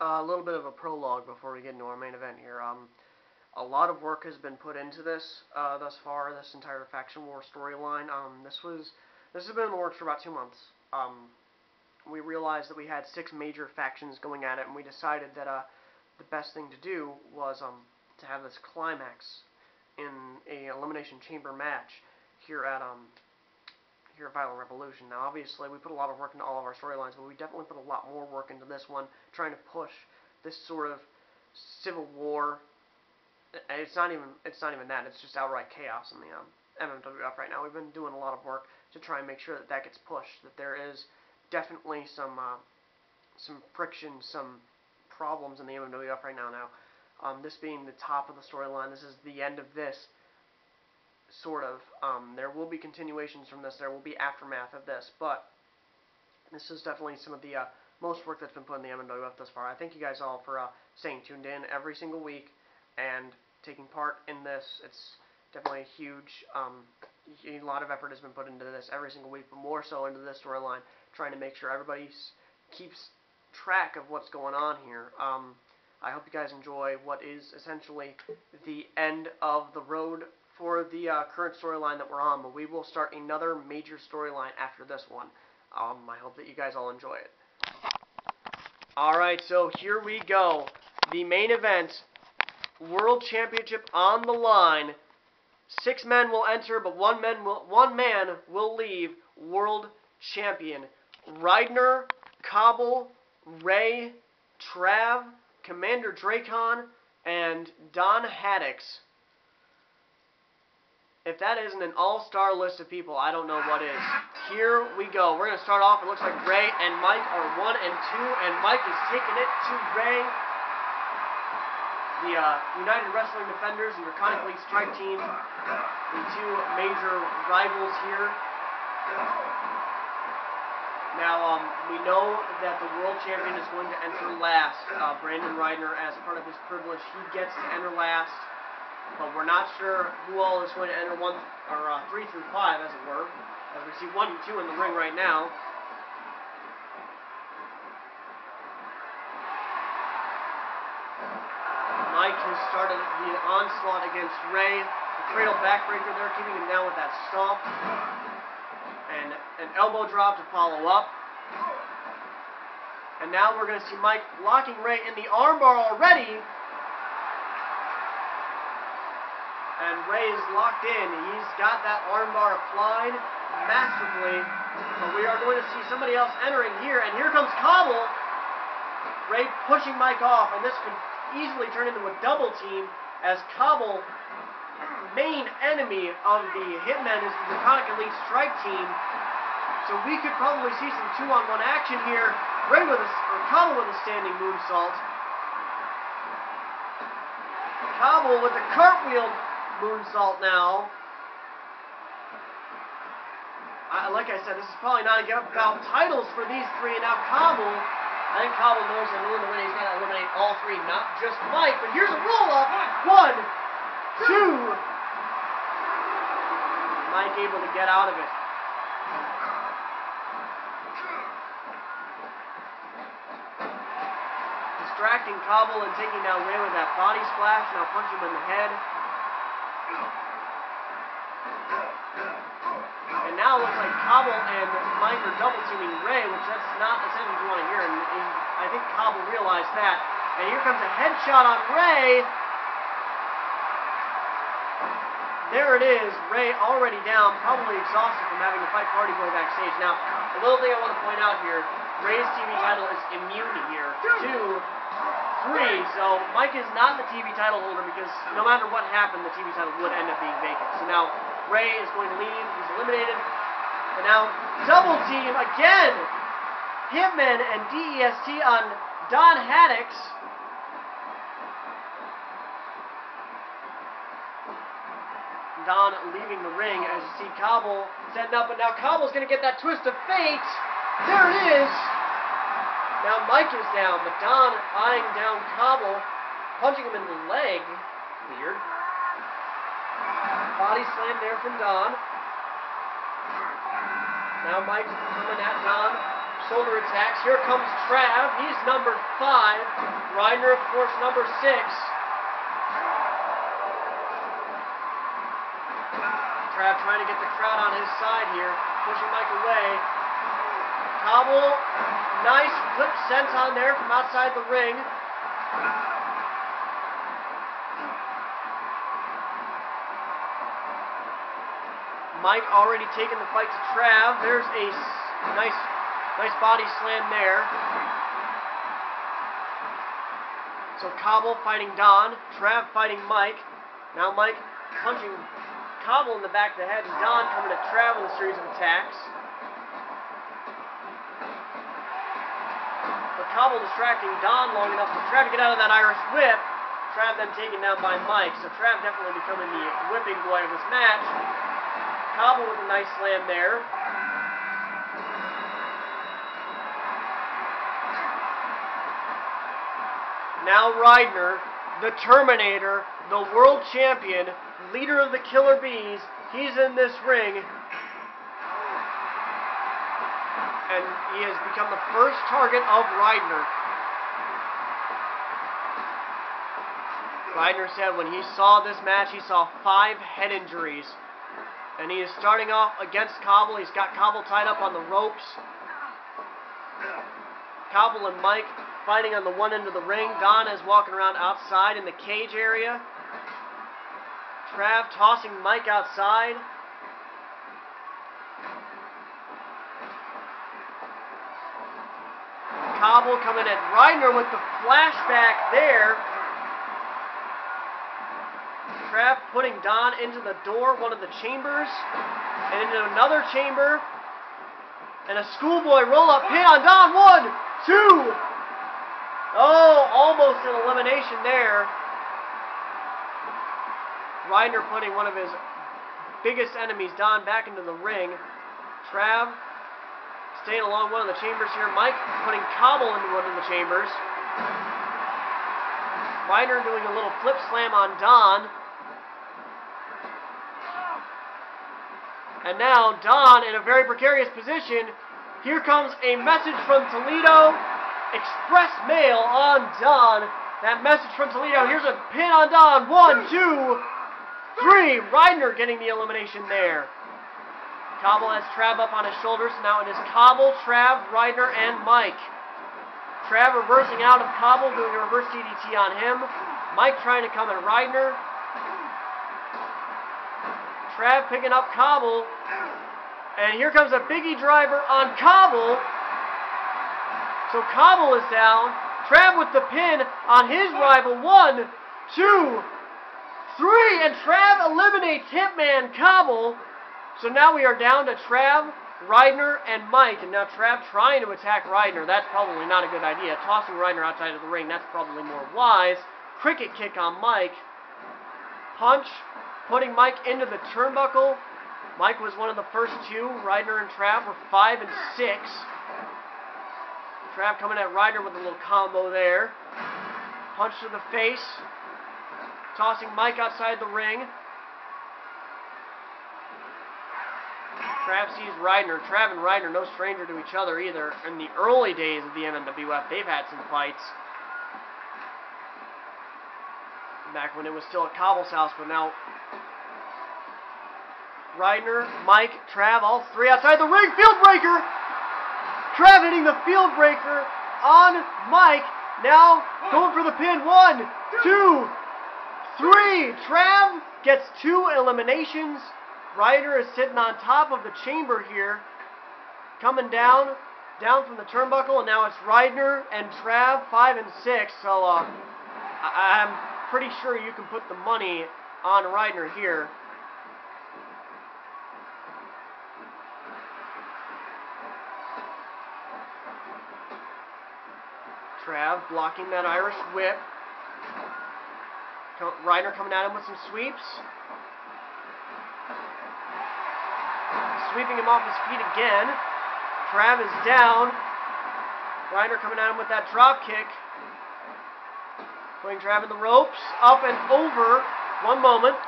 A little bit of a prologue before we get into our main event here. A lot of work has been put into this thus far. This entire faction war storyline. This has been in the works for about 2 months. We realized that we had 6 major factions going at it, and we decided that the best thing to do was to have this climax in a elimination chamber match here at Violent Revolution. Now, obviously, we put a lot of work into all of our storylines, but we definitely put a lot more work into this one, trying to push this sort of civil war. It's not even that. It's just outright chaos in the MMWF right now. We've been doing a lot of work to try and make sure that gets pushed. That there is definitely some friction, some problems in the MMWF right now. This being the top of the storyline, this is the end of this. Sort of. There will be continuations from this. There will be aftermath of this, but this is definitely some of the most work that's been put in the MMWF thus far. I thank you guys all for staying tuned in every single week and taking part in this. It's definitely huge. A lot of effort has been put into this every single week, but more so into this storyline, trying to make sure everybody keeps track of what's going on here. I hope you guys enjoy what is essentially the end of the road for the current storyline that we're on, but we will start another major storyline after this one. I hope that you guys all enjoy it. Alright, so here we go. The main event, World Championship on the line. 6 men will enter, but one man will leave World Champion. Rydner, Cobble, Ray, Trav, Commander Dracon, and Don Haddix. If that isn't an all-star list of people, I don't know what is. Here we go. We're going to start off. It looks like Ray and Mike are 1 and 2, and Mike is taking it to Ray. The United Wrestling Defenders and Draconic Elite Strike Team, the 2 major rivals here. Now, we know that the World Champion is going to enter last. Brandon Rydner, as part of his privilege, he gets to enter last. But we're not sure who all is going to enter 3 through 5, as it were. As we see 1 and 2 in the ring right now. Mike has started the onslaught against Ray. The cradle backbreaker there, keeping him down with that stomp. And an elbow drop to follow up. And now we're going to see Mike blocking Ray in the armbar already. And Ray is locked in. He's got that armbar applied masterfully. But we are going to see somebody else entering here. And here comes Cobble. Ray pushing Mike off. And this could easily turn into a double team, as Cobble, main enemy of the Hitmen, is the Draconic Elite Strike Team. So we could probably see some 2-on-1 action here. Cobble with a standing moonsault. Cobble with the cartwheel moonsault now. Like I said, this is probably not about titles for these 3. And now Cobble, I think Cobble knows that in order to win, he's got to eliminate all 3, not just Mike. But here's a roll-up. 1, 2. Mike able to get out of it. Distracting Cobble and taking down Ray with that body splash. Now punching him in the head. And now it looks like Cobble and Mike are double teaming Ray, which that's not the sentence you want to hear. And I think Cobble realized that. And here comes a headshot on Ray. There it is. Ray already down, probably exhausted from having to fight Party Boy backstage. Now, a little thing I want to point out here, Ray's TV title is immune here. 2, 3. So Mike is not the TV title holder because no matter what happened, the TV title would end up being vacant. So now Ray is going to leave. He's eliminated. And now double team again. Hitman and DEST on Don Haddix. Don leaving the ring as you see Cobble setting up. And now Cobble's going to get that twist of fate. There it is. Now Mike is down, but Don eyeing down Cobble, punching him in the leg. Weird. Body slam there from Don. Now Mike's coming at Don, Shoulder attacks. Here comes Trav. He's number 5. Reiner, of course, number 6. Trav trying to get the crowd on his side here. Pushing Mike away. Cobble. Nice flip senton there from outside the ring. Mike already taking the fight to Trav. There's a nice body slam there. So Cobble fighting Don. Trav fighting Mike. Now Mike punching Cobble in the back of the head, and Don coming at Trav with a series of attacks. But Cobble distracting Don long enough for Trav to get out of that Irish whip. Trav then taken down by Mike. So Trav definitely becoming the whipping boy of this match. Cobble with a nice slam there. Now Reiner, the Terminator, the world champion, leader of the Killer Bees, he's in this ring. And he has become the first target of Reiner. Reiner said when he saw this match, he saw 5 head injuries. And he is starting off against Cobble. He's got Cobble tied up on the ropes. Cobble and Mike fighting on the one end of the ring. Don is walking around outside in the cage area. Trav tossing Mike outside. Cobble coming at Reiner with the flashback there. Trav putting Don into the door, one of the chambers, and into another chamber. And a schoolboy roll-up pin on Don. 1, 2. Oh, almost an elimination there. Reiner putting one of his biggest enemies, Don, back into the ring. Trav staying along one of the chambers here. Mike putting Cobble into one of the chambers. Reiner doing a little flip slam on Don. And now Don in a very precarious position. Here comes a message from Toledo. Express mail on Don. That message from Toledo. Here's a pin on Don. 1, 2, 3. Reiner getting the elimination there. Cobble has Trav up on his shoulders. Now it is Cobble, Trav, Reiner, and Mike. Trav reversing out of Cobble, doing a reverse DDT on him. Mike trying to come at Reiner. Trav picking up Cobble. And here comes a biggie driver on Cobble. So Cobble is down. Trav with the pin on his rival. 1, 2, 3. And Trav eliminates Hitman Cobble. So now we are down to Trav, Reiner, and Mike. And now Trav trying to attack Reiner. That's probably not a good idea. Tossing Reiner outside of the ring, that's probably more wise. Cricket kick on Mike. Punch. Putting Mike into the turnbuckle. Mike was one of the first 2. Reiner and Trav were 5 and 6. Trav coming at Reiner with a little combo there. Punch to the face. Tossing Mike outside the ring. Trav sees Reiner. Trav and Reiner no stranger to each other either. In the early days of the MMWF, they've had some fights. Back when it was still at Cobble's house, but now Reiner, Mike, Trav, all 3 outside the ring. Field breaker! Trav hitting the field breaker on Mike. Now going for the pin. 1, 2, 3. Trav gets 2 eliminations. Reiner is sitting on top of the chamber here. Coming down from the turnbuckle, and now it's Reiner and Trav, 5 and 6. So I'm pretty sure you can put the money on Reiner here. Trav blocking that Irish whip. Reiner coming at him with some sweeps. Sweeping him off his feet again. Trav is down. Reiner coming at him with that drop kick. Putting Trav in the ropes. Up and over. One moment.